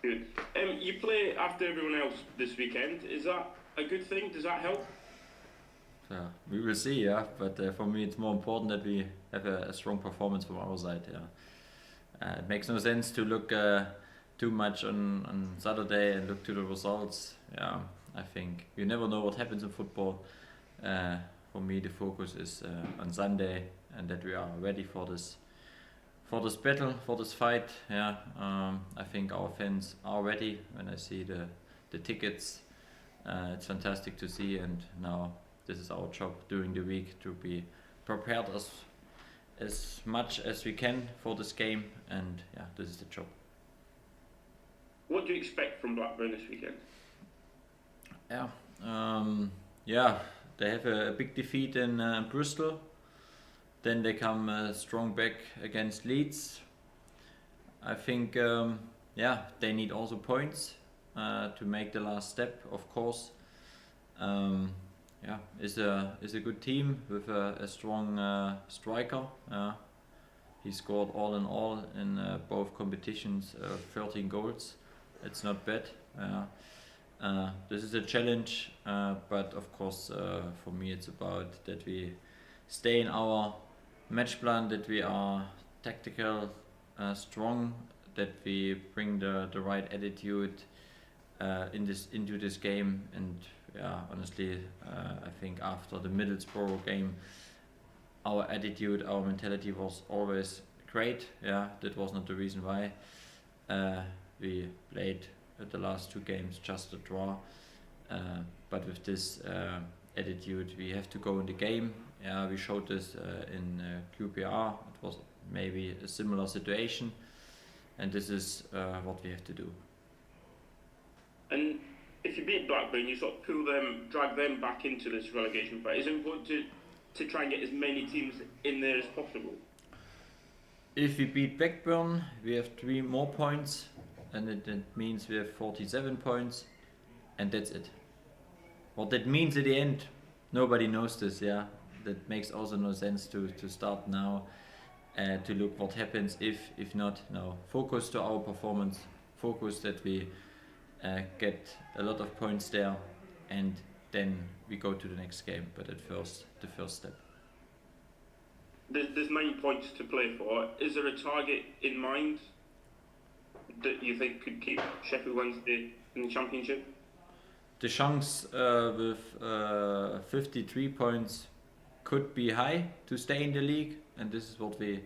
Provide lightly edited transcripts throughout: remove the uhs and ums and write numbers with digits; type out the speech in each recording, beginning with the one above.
Good. You play after everyone else this weekend. Is that a good thing? Does that help? We will see, yeah. But for me, it's more important that we have a strong performance from our side, yeah. It makes no sense to look too much on Saturday and look to the results. Yeah, I think you never know what happens in football. For me, the focus is on Sunday and that we are ready for this battle, for this fight. Yeah, I think our fans are ready. When I see the tickets, it's fantastic to see. And now this is our job during the week to be prepared as much as we can for this game. And yeah, this is the job. What do you expect from Blackburn this weekend? Yeah, they have a big defeat in Bristol. Then they come strong back against Leeds. I think, they need also points to make the last step, of course. Is a good team with a strong striker. He scored all in all in both competitions 13 goals. It's not bad. This is a challenge, but of course for me it's about that we stay in our match plan, that we are tactical, strong, that we bring the right attitude into this game. And honestly, I think after the Middlesbrough game, our attitude, our mentality was always great. Yeah, that was not the reason why we played the last two games just a draw. But with this attitude, we have to go in the game. Yeah, we showed this in QPR. It was maybe a similar situation, and this is what we have to do. And if you beat Blackburn, you sort of drag them back into this relegation fight. Is it important to try and get as many teams in there as possible? If we beat Blackburn, we have 3 more points, and it means we have 47 points, and that's it. What that means at the end, nobody knows this, yeah. That makes also no sense to start now to look what happens if not. No, focus to our performance, focus that we get a lot of points there, and then we go to the next game. But at first, the first step. There's 9 points to play for. Is there a target in mind that you think could keep Sheffield Wednesday in the Championship? The chance with 53 points could be high to stay in the league, and this is what we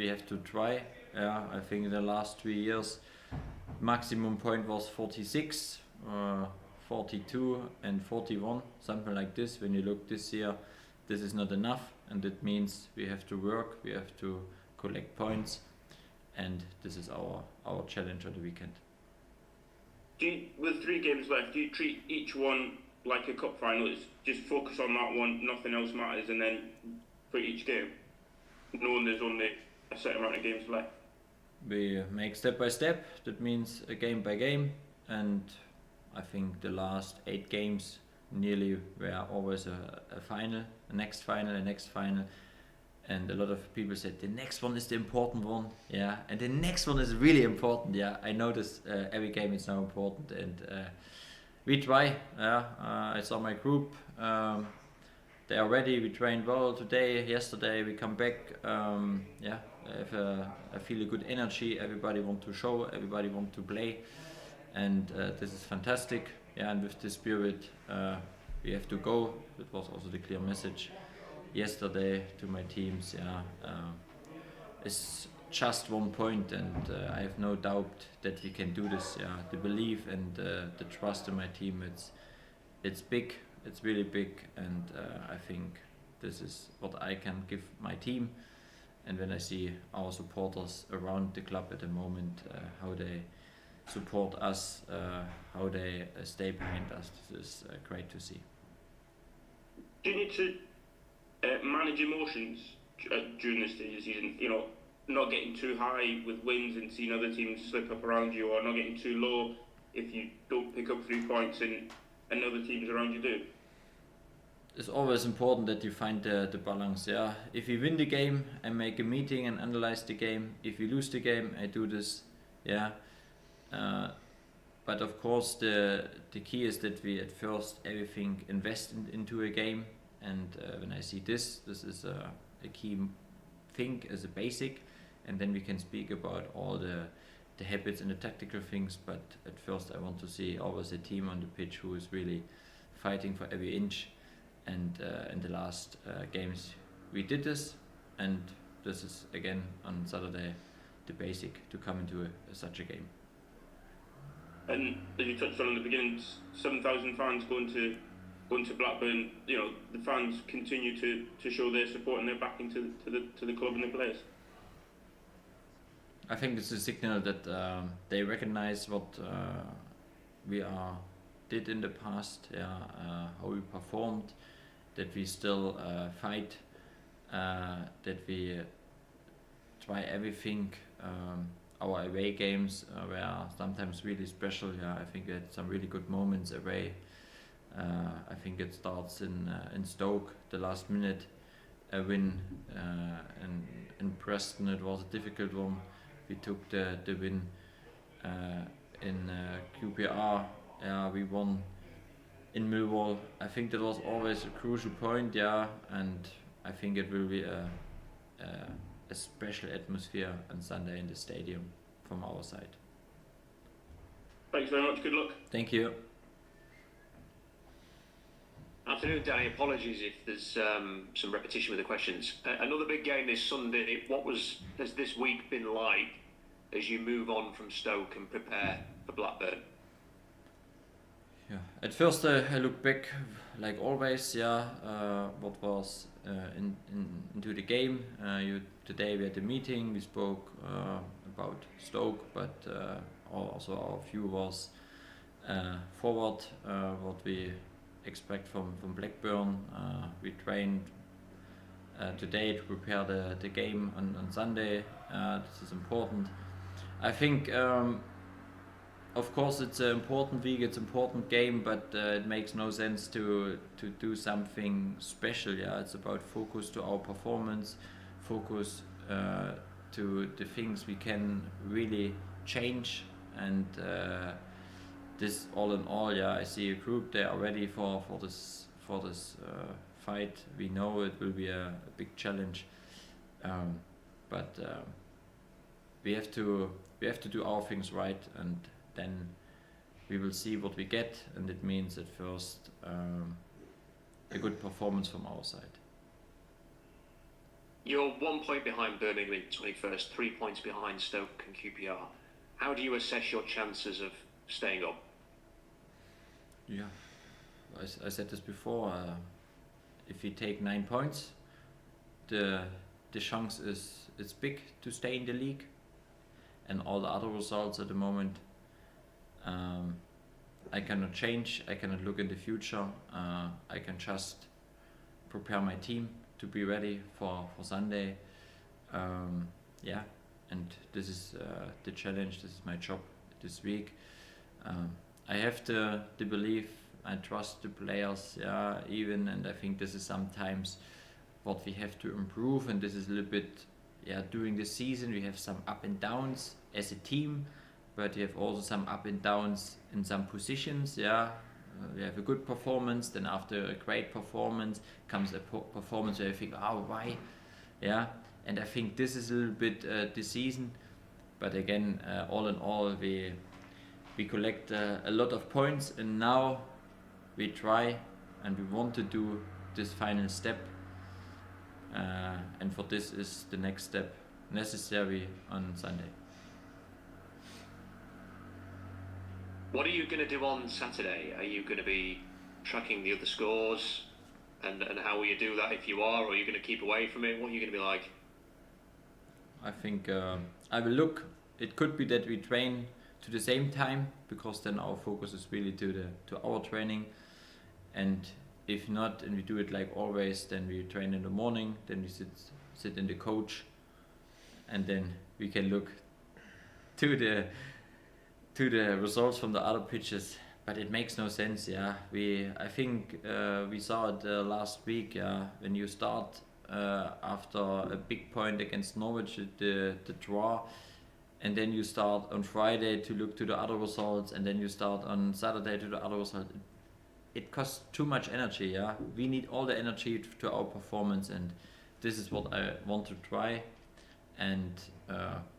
have to try. I think in the last 3 years, maximum point was 46, 42 and 41, something like this. When you look this year, this is not enough, and it means we have to work, we have to collect points, and this is our challenge on the weekend. With 3 games left, do you treat each one like a cup final? It's just focus on that one, nothing else matters, and then for each game, knowing there's only a certain amount of games left? We make step by step. That means a game by game, and I think the last 8 games nearly were always a final, a next final. And a lot of people said the next one is the important one, yeah, and the next one is really important, yeah. I notice every game is now important, and we try. I saw my group; they are ready. We trained well today, yesterday. We come back. I feel a good energy. Everybody want to show. Everybody want to play, and this is fantastic. Yeah, and with this spirit, we have to go. That was also the clear message yesterday to my teams. It's just 1 point, and I have no doubt that we can do this. Yeah, the belief and the trust in my team, it's big. It's really big, and I think this is what I can give my team. And when I see our supporters around the club at the moment, how they support us, how they stay behind us, this is great to see. Do you need to manage emotions during this stage of the season? You know, not getting too high with wins and seeing other teams slip up around you, or not getting too low if you don't pick up 3 points and other teams around you do? It's always important that you find the balance. Yeah, if we win the game, I make a meeting and analyze the game. If we lose the game, I do this. Yeah, But of course, the key is that we at first everything invest into a game, and when I see this is a key thing as a basic, and then we can speak about all the habits and the tactical things. But at first, I want to see always a team on the pitch who is really fighting for every inch. And in the last games, we did this, and this is again on Saturday the basic to come into such a game. And as you touched on in the beginning, 7,000 fans going to Blackburn. You know, the fans continue to show their support and their backing to the club and the players. I think it's a signal that they recognize what we did in the past, how we performed, that we still fight, that we try everything. Our away games were sometimes really special. I think we had some really good moments away. I think it starts in Stoke, the last minute a win, and in Preston it was a difficult one. We took the win in QPR. We won in Millwall. I think that was always a crucial point. And I think it will be a special atmosphere on Sunday in the stadium from our side. Thanks very much. Good luck. Thank you. Afternoon, Danny. Apologies if there's some repetition with the questions. Another big game this Sunday. Has this week been like as you move on from Stoke and prepare for Blackburn? At first I look back, like always. What was into the game. Today we had a meeting. We spoke about Stoke, but also our view was forward. What we expect from Blackburn. We trained today to prepare the game on Sunday. This is important. I think, of course, it's an important week, it's an important game, but it makes no sense to do something special. It's about focus to our performance, focus to the things we can really change, and this all in all, I see a group they are ready for this fight. We know it will be a big challenge, but we have to do our things right, and then we will see what we get, and it means at first a good performance from our side. You're 1 point behind Birmingham in 21st, 3 points behind Stoke and QPR. How do you assess your chances of staying up? I said this before. If we take 9 points, the chance is big to stay in the league, and all the other results at the moment I cannot change. I cannot look in the future. I can just prepare my team to be ready for Sunday. And this is the challenge. This is my job this week. I have the belief. I trust the players, and I think this is sometimes what we have to improve, and this is a little bit, during the season we have some up and downs as a team, but you have also some up and downs in some positions. We have a good performance, then after a great performance comes a performance where you think, why? And I think this is a little bit this season, but again, all in all, we collect a lot of points, and now we try and we want to do this final step, and for this is the next step necessary on Sunday. What are you going to do on Saturday? Are you going to be tracking the other scores, and how will you do that if you are, or are you going to keep away from it? What are you going to be like? I think I will look. It could be that we train to the same time, because then our focus is really to our training, and if not, and we do it like always, then we train in the morning, then we sit in the coach, and then we can look to the results from the other pitches. But it makes no sense. I think we saw it last week. When you start after a big point against Norwich, the draw, and then you start on Friday to look to the other results, and then you start on Saturday to the other results. It costs too much energy. Yeah, we need all the energy to our performance, and this is what I want to try, and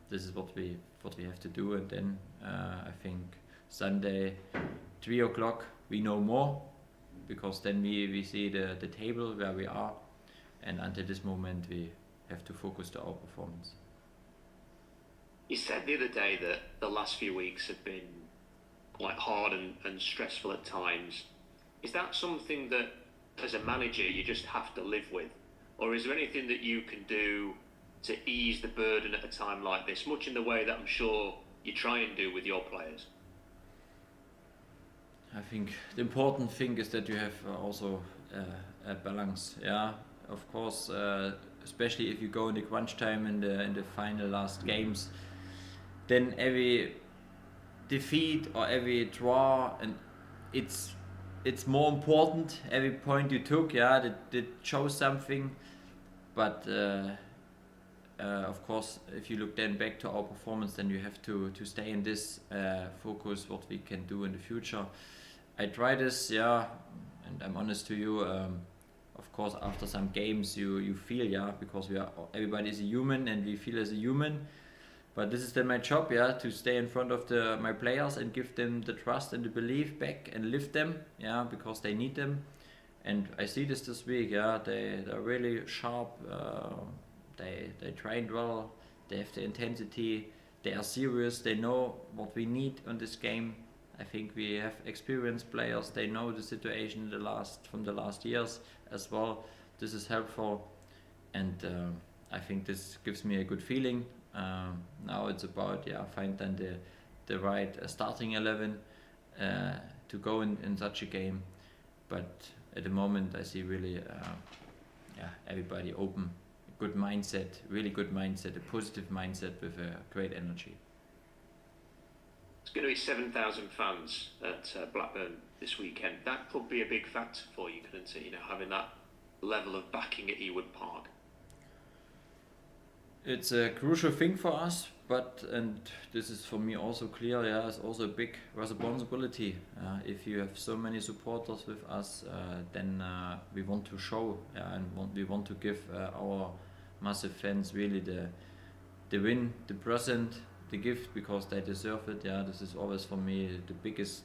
this is what we have to do. And then I think Sunday, 3 o'clock, we know more, because then we see the table where we are, and until this moment we have to focus to our performance. You said the other day that the last few weeks have been quite hard and stressful at times. Is that something that, as a manager, you just have to live with? Or is there anything that you can do to ease the burden at a time like this, much in the way that I'm sure you try and do with your players? I think the important thing is that you have also a balance. Yeah, of course, especially if you go in the crunch time in the final last games, then every defeat or every draw, and it's more important. Every point you took, yeah, that shows something. But of course, if you look then back to our performance, then you have to stay in this focus what we can do in the future. I try this, yeah, and I'm honest to you. Of course, after some games, you feel, yeah, because everybody is a human, and we feel as a human. But this is then my job, yeah, to stay in front of my players and give them the trust and the belief back and lift them, yeah, because they need them. And I see this week, yeah, they're really sharp. They trained well. They have the intensity. They are serious. They know what we need on this game. I think we have experienced players. They know the situation from the last years as well. This is helpful, and I think this gives me a good feeling. Now it's about find then the right starting 11 to go in such a game. But at the moment I see really everybody open, good mindset, really good mindset, a positive mindset with a great energy. It's going to be 7,000 fans at Blackburn this weekend. That could be a big factor for you, couldn't it? Having that level of backing at Ewood Park. It's a crucial thing for us, and this is for me also clear, yeah, it's also a big responsibility. If you have so many supporters with us, then we want to show, and we want to give our massive fans really the win, the present, the gift, because they deserve it. Yeah, this is always for me the biggest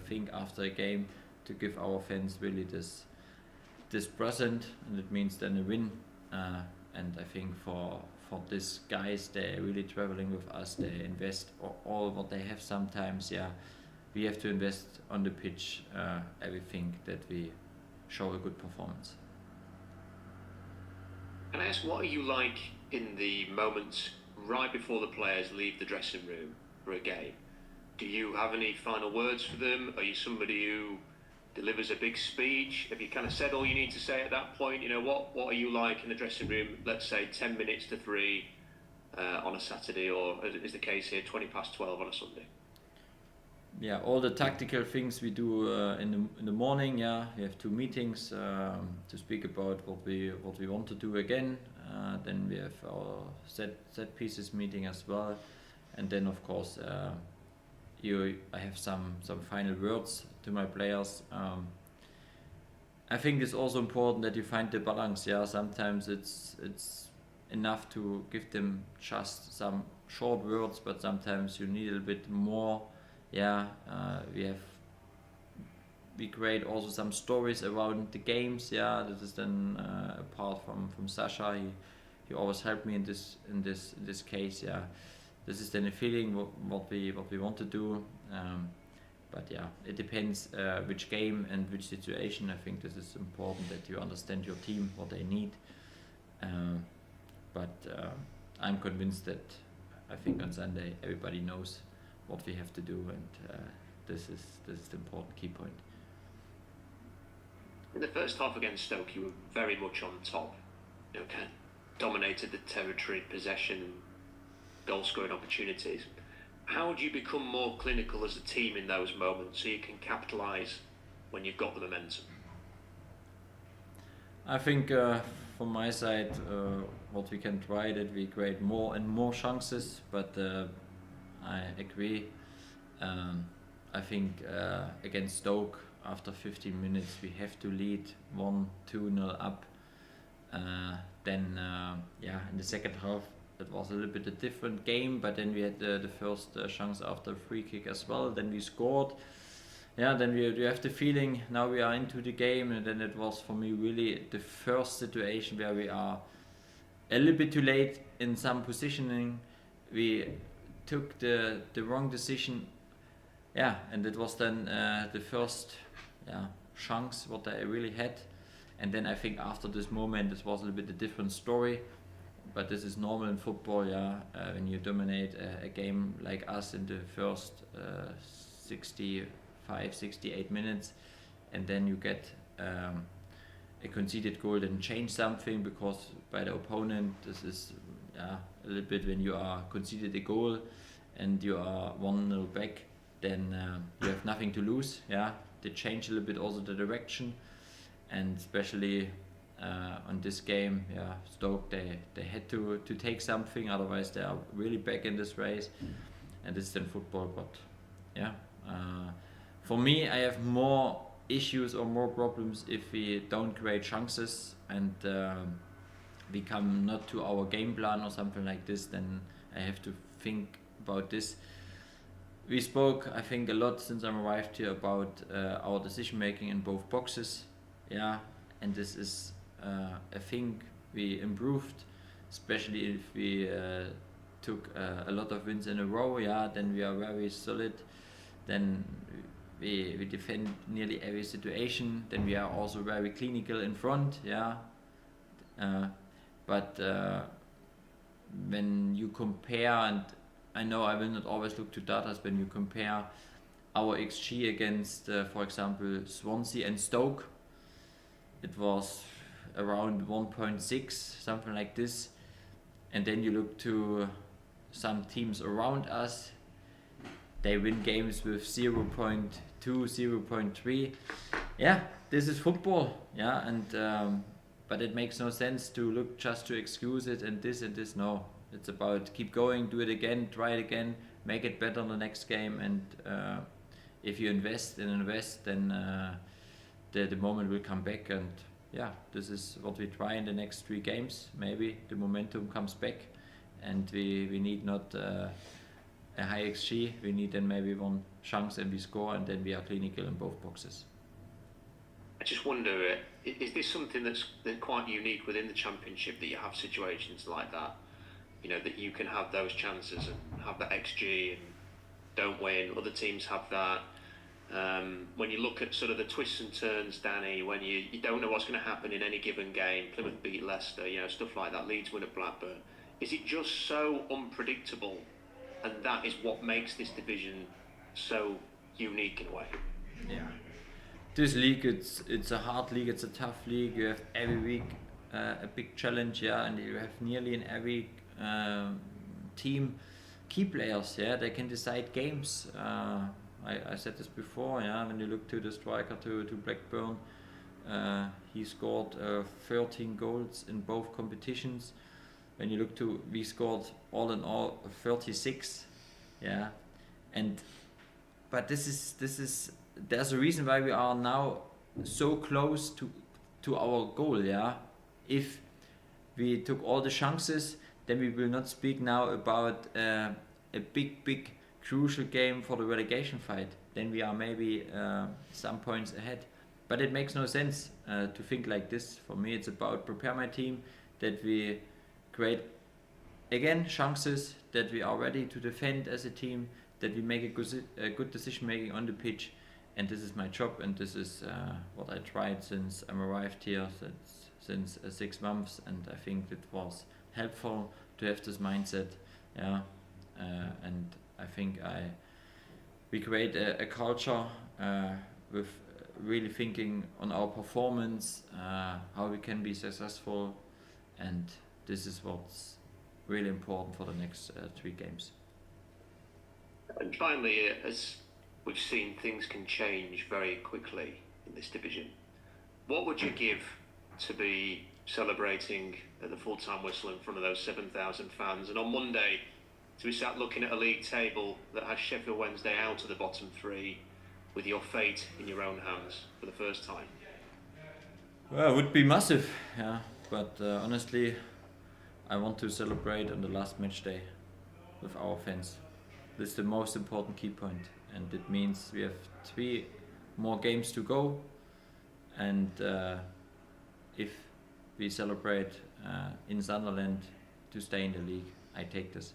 thing after a game, to give our fans really this present, and it means then a win. And I think for these guys, they're really traveling with us. They invest all what they have sometimes. Yeah, we have to invest on the pitch everything that we show a good performance. Can I ask, what are you like in the moments right before the players leave the dressing room for a game? Do you have any final words for them? Are you somebody who delivers a big speech? Have you kind of said all you need to say at that point? What are you like in the dressing room, let's say 10 minutes to 3 on a Saturday, or is the case here 20 past 12 on a Sunday? Yeah, all the tactical things we do in the morning. Yeah, we have 2 meetings to speak about what we want to do again. Then we have our set pieces meeting as well, and then of course I have some final words to my players. I think it's also important that you find the balance. Yeah, sometimes it's enough to give them just some short words, but sometimes you need a little bit more. Yeah, we create also some stories around the games. Yeah, this is then apart from Sasha. He always helped me in this case. Yeah, this is then a feeling what we want to do. But yeah, it depends which game and which situation. I think this is important that you understand your team, what they need. But I'm convinced that I think on Sunday everybody knows what we have to do, and this is the important key point. In the first half against Stoke, you were very much on top. Kind of dominated the territory, possession, goal-scoring opportunities. How do you become more clinical as a team in those moments so you can capitalise when you've got the momentum? I think from my side, what we can try that we create more and more chances, but I agree. I think against Stoke, after 15 minutes, we have to lead 1-2-0 up. Then in the second half, it was a little bit a different game, but then we had the first chance after a free kick as well. Then we scored. Yeah, then we have the feeling now we are into the game, and then it was for me really the first situation where we are a little bit too late in some positioning. We took the wrong decision. Yeah, and it was then the first chance what I really had. And then I think after this moment, this was a little bit a different story. But this is normal in football, when you dominate a game like us in the first 65, 68 minutes, and then you get a conceded goal, then change something, because by the opponent, this is a little bit when you are conceded a goal and you are 1-0 back, then you have nothing to lose. They change a little bit also the direction, and especially on this game, Stoke, they had to take something, otherwise they are really back in this race, and this is then football. But for me, I have more issues or more problems if we don't create chances and we come not to our game plan or something like this. Then I have to think about this. We spoke, I think, a lot since I arrived here about our decision making in both boxes, and this is a thing we improved, especially if we took a lot of wins in a row. Then we are very solid. Then we defend nearly every situation. Then we are also very clinical in front. But when you compare, and I know I will not always look to data, when you compare our XG against, for example, Swansea and Stoke, it was around 1.6, something like this. And then you look to some teams around us, they win games with 0.2, 0.3. This is football, and but it makes no sense to look just to excuse it and this. No, it's about keep going, do it again, try it again, make it better in the next game. And if you invest, then the moment will come back. And this is what we try in the next 3 games. Maybe the momentum comes back, and we need not a high XG. We need then maybe one chance and we score, and then we are clinical in both boxes. I just wonder, is this something that's quite unique within the Championship, that you have situations like that? That you can have those chances and have that XG and don't win. Other teams have that. When you look at sort of the twists and turns, Danny, when you don't know what's going to happen in any given game, Plymouth beat Leicester, stuff like that, Leeds win at Blackburn. Is it just so unpredictable, and that is what makes this division so unique in a way? This league, it's a hard league, it's a tough league. You have every week a big challenge, and you have nearly in every team key players, they can decide games. I said this before, when you look to the striker to Blackburn, he scored 13 goals in both competitions. When you look to, we scored all in all 36, but this is there's a reason why we are now so close to our goal. If we took all the chances, then we will not speak now about a big crucial game for the relegation fight. Then we are maybe some points ahead. But it makes no sense to think like this. For me, it's about prepare my team, that we create again chances, that we are ready to defend as a team, that we make a good decision making on the pitch. And this is my job, and this is what I tried since I arrived here, since 6 months, and I think it was helpful to have this mindset, and I think we create a culture with really thinking on our performance, how we can be successful, and this is what's really important for the next 3 games. And finally, as we've seen, things can change very quickly in this division. What would you give to be celebrating at the full-time whistle in front of those 7,000 fans, and on Monday to be sat looking at a league table that has Sheffield Wednesday out of the bottom three with your fate in your own hands for the first time? Well, it would be massive, yeah. But honestly, I want to celebrate on the last match day with our fans. This is the most important key point, and it means we have 3 more games to go, and if we celebrate in Sunderland to stay in the league, I take this.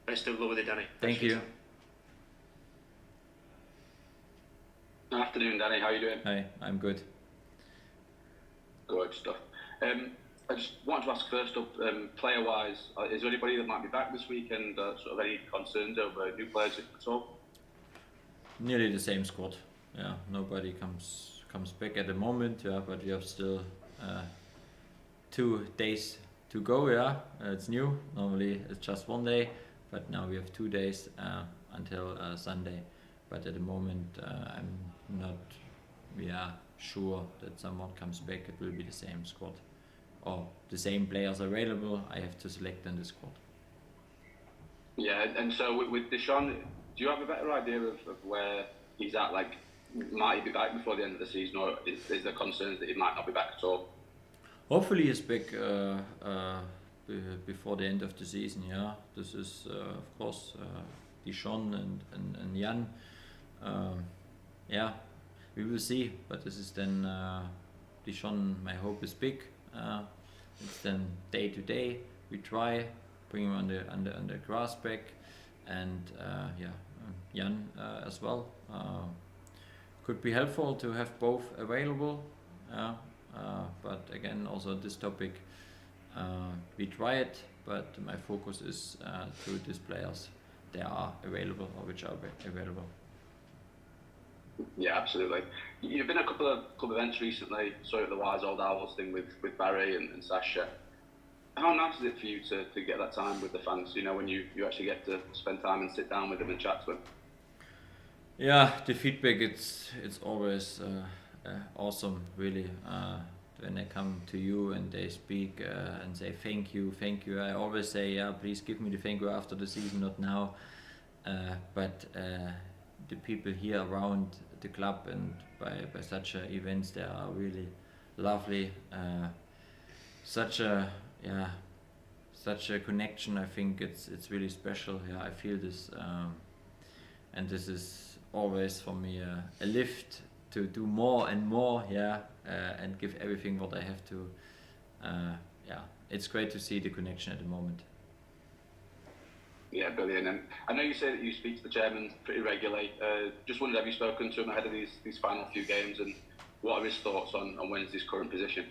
Best of luck with it, Danny. Thank you. Afternoon, Danny. How are you doing? Hi, I'm good. Good stuff. I just wanted to ask first up, player-wise, is there anybody that might be back this weekend? Sort of any concerns over new players at all? Nearly the same squad. Yeah, nobody comes back at the moment. Yeah, but we have still 2 days to go. Yeah, it's new. Normally it's just 1 day, but now we have 2 days until Sunday. But at the moment, I'm not. We are sure that someone comes back. It will be the same squad, or the same players available. I have to select in the squad. Yeah, and so with Deshaun, do you have a better idea of where he's at? Like, might he be back before the end of the season, or is there concerns that he might not be back at all? Hopefully he's back before the end of the season. Yeah, this is of course Deshaun and Jan. Yeah, we will see. But this is then Deshaun. My hope is big. It's then day to day. We try bring him on the grass back, and Jan as well. Could be helpful to have both available. But again, also this topic, we try it, but my focus is to these players. They are available, or which are available. Yeah, absolutely. You've been a couple of club events recently. Saw the Wise Old Owls thing with Barry and Sasha. How nice is it for you to get that time with the fans? You know, when you actually get to spend time and sit down with them and chat to them. Yeah, the feedback it's always awesome, really. When they come to you and they speak and say thank you. I always say, yeah, please give me the thank you after the season, not now. But the people here around the club and by such events, they are really lovely. Such a connection. I think it's really special. Yeah, I feel this, and this is always for me a lift to do more and more. Yeah, and give everything what I have to. Yeah, it's great to see the connection at the moment. Yeah, brilliant. And I know you say that you speak to the chairman pretty regularly. Just wondered, have you spoken to him ahead of these final few games, and what are his thoughts on Wednesday's current position?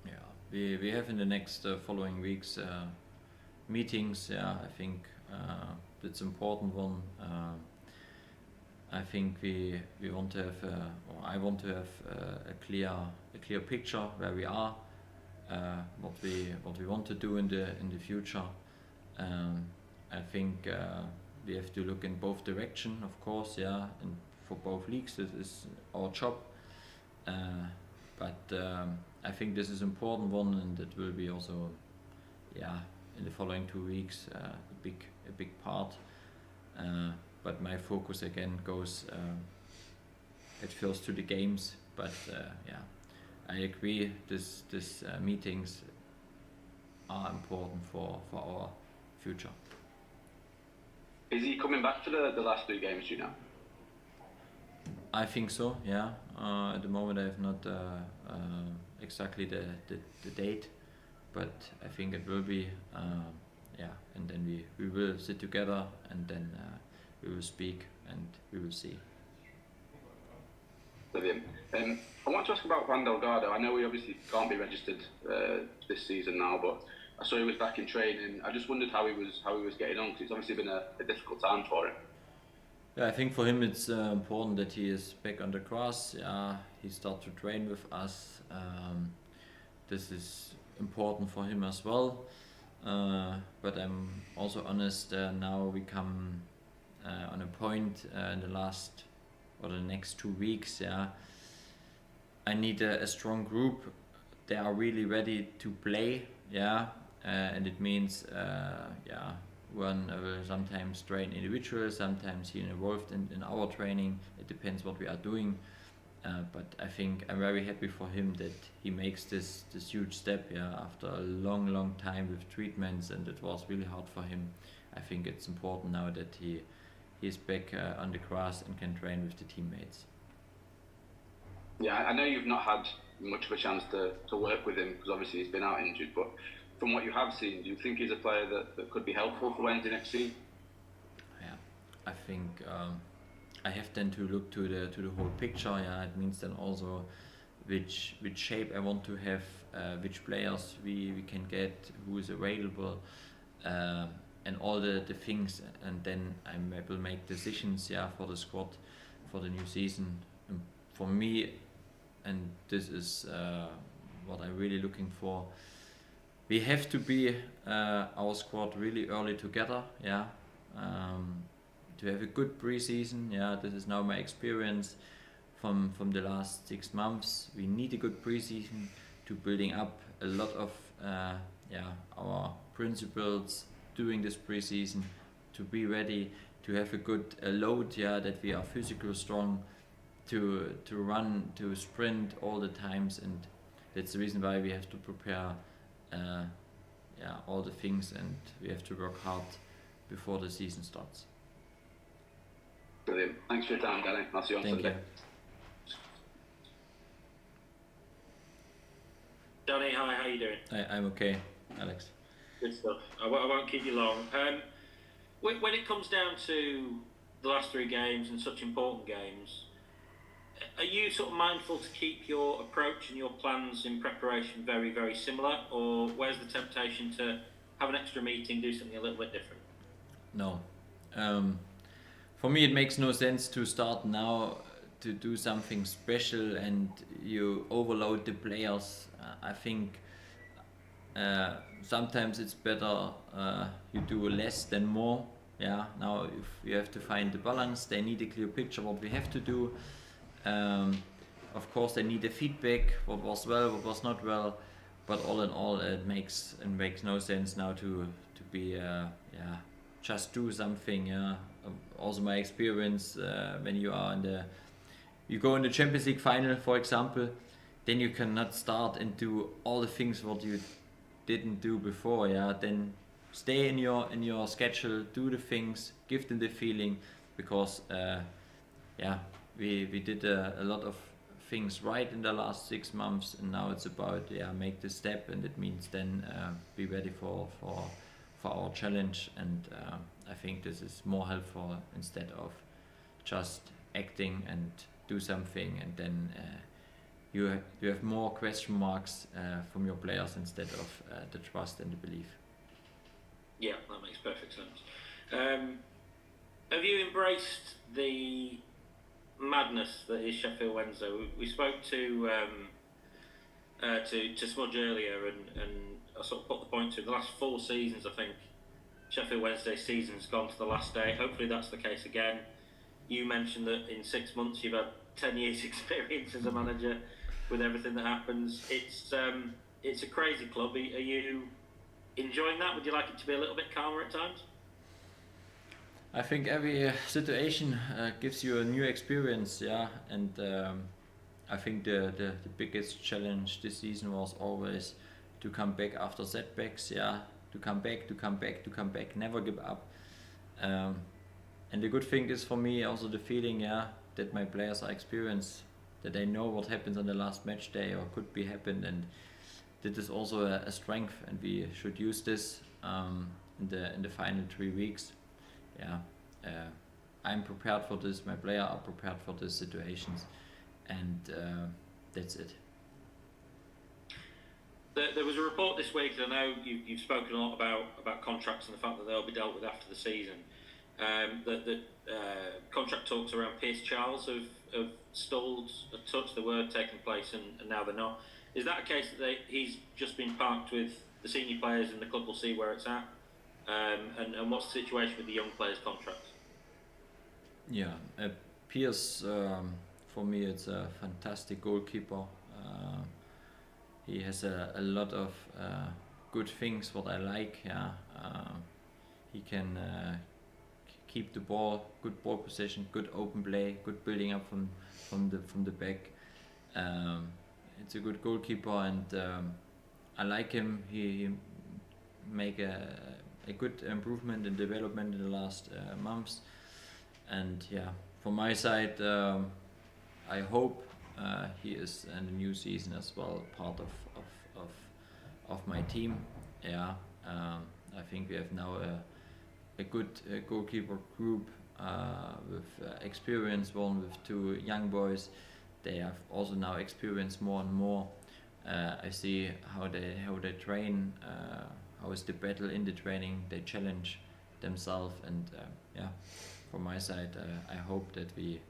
Yeah, we have in the next following weeks meetings. Yeah, I think it's important one. I think we want to have, or I want to have a clear picture where we are, what we want to do in the future. I think we have to look in both directions, of course. Yeah, and for both leagues, this is our job. But I think this is important one, and it will be also, in the following 2 weeks, a big part. But my focus again goes at first to the games. But I agree. This meetings are important for our future. Is he coming back for the last 3 games? Do you know? I think so. Yeah. At the moment, I have not exactly the date, but I think it will be. And then we will sit together, and then we will speak, and we will see. Brilliant. I want to ask about Van Delgado. I know he obviously can't be registered this season now, but I saw he was back in training. I just wondered how he was getting on, because it's obviously been a difficult time for him. Yeah, I think for him it's important that he is back on the grass. He starts to train with us. This is important for him as well. But I'm also honest. Now we come on a point in the next 2 weeks. I need a strong group. They are really ready to play, yeah, and it means, one will sometimes train individuals, sometimes he involved in our training. It depends what we are doing, but I think I'm very happy for him that he makes this huge step, yeah, after a long time with treatments, and it was really hard for him. I think it's important now that he's back on the grass and can train with the teammates. Yeah, I know you've not had much of a chance to work with him because obviously he's been out injured, but from what you have seen, do you think he's a player that could be helpful for Wednesday next season? Yeah, I think I have then to look to the whole picture. Yeah, it means then also which shape I want to have, which players we can get, who is available, and all the things, and then I will make decisions, yeah, for the squad for the new season. And for me, and this is what I'm really looking for, we have to be our squad really early together, yeah, to have a good preseason. Yeah, this is now my experience from the last 6 months. We need a good preseason to building up a lot of our principles during this preseason, to be ready, to have a good load, yeah, that we are physically strong, to run, to sprint all the times, and that's the reason why we have to prepare all the things, and we have to work hard before the season starts. Brilliant. Thanks for your time, Danny. I'll see you on Thank Sunday. you. Danny, hi, how you doing? I'm okay, Alex. Good stuff. I won't keep you long. When it comes down to the last 3 games and such important games, are you sort of mindful to keep your approach and your plans in preparation very, very similar, or where's the temptation to have an extra meeting, do something a little bit different? No. For me, it makes no sense to start now to do something special and you overload the players. I think sometimes it's better you do less than more. Yeah. Now, if you have to find the balance, they need a clear picture what we have to do. Of course, they need a feedback, what was well, what was not well, but all in all, it makes no sense now to be just do something. Yeah. Also, my experience when you go in the Champions League final, for example, then you cannot start and do all the things what you didn't do before. Yeah. Then stay in your schedule, do the things, give them the feeling, because we did a lot of things right in the last 6 months, and now it's about make the step, and it means then be ready for our challenge, and I think this is more helpful instead of just acting and do something and then you have more question marks from your players instead of the trust and the belief. Yeah, that makes perfect sense. Have you embraced the madness that is Sheffield Wednesday? We spoke to Smudge earlier, and I sort of put the point to the last 4 seasons. I think Sheffield Wednesday's season's gone to the last day. Hopefully that's the case again. You mentioned that in 6 months you've had 10 years experience as a manager with everything that happens. It's a crazy club. Are you enjoying that? Would you like it to be a little bit calmer at times? I think every situation gives you a new experience, yeah, and I think the biggest challenge this season was always to come back after setbacks, yeah, to come back, never give up. And the good thing is for me also the feeling, yeah, that my players are experienced, that they know what happens on the last match day or could be happened, and that is also a strength, and we should use this in the final 3 weeks. Yeah, I'm prepared for this. My players are prepared for these situations, and that's it. There was a report this week, and I know you've spoken a lot about contracts and the fact that they'll be dealt with after the season. That contract talks around Pierce Charles have stalled a touch. There were taking place, and now they're not. Is that a case that he's just been parked with the senior players, and the club will see where it's at? And what's the situation with the young players' contracts? Yeah, Pierce, for me, it's a fantastic goalkeeper. He has a lot of good things what I like. Yeah, he can keep the ball, good ball possession, good open play, good building up from the back. It's a good goalkeeper, and I like him. He make a good improvement and development in the last months, and yeah, from my side, I hope he is in the new season as well part of my team. Yeah, I think we have now a good goalkeeper group with experience, one with two young boys. They have also now experienced more and more. I see how they train, how is the battle in the training. They challenge themselves, and yeah, from my side, I hope that we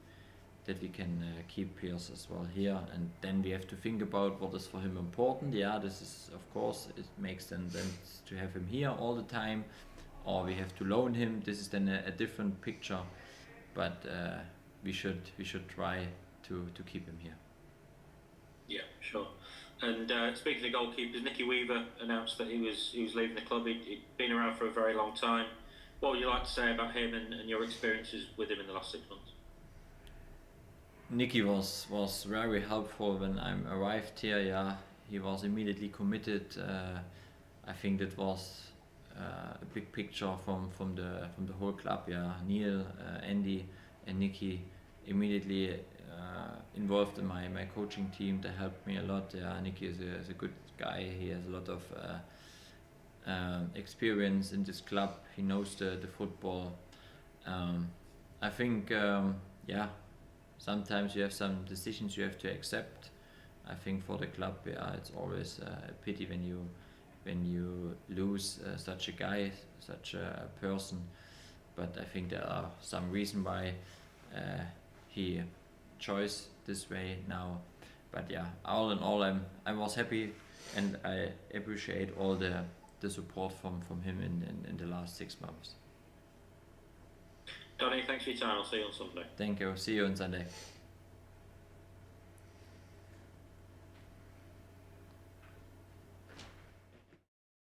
can keep Piers as well here, and then we have to think about what is for him important. Yeah, this is, of course, it makes sense to have him here all the time, or we have to loan him. This is then a different picture, but we should try to keep him here. Yeah, sure. And speaking of goalkeepers, Nicky Weaver announced that he was leaving the club. He'd been around for a very long time. What would you like to say about him and your experiences with him in the last 6 months? Nicky was very helpful when I arrived here. Yeah, he was immediately committed. I think that was a big picture from the whole club. Yeah, Neil, Andy, and Nicky immediately involved in my coaching team. They helped me a lot. Yeah, Nicky is a good guy. He has a lot of experience in this club. He knows the football. I think yeah, sometimes you have some decisions you have to accept. I think for the club, yeah, it's always a pity when you lose such a guy, such a person. But I think there are some reason why he chose this way now. But yeah, all in all, I was happy, and I appreciate all the support from him in the last 6 months. Donny, thanks for your time. I'll see you on Sunday. Thank you. See you on Sunday.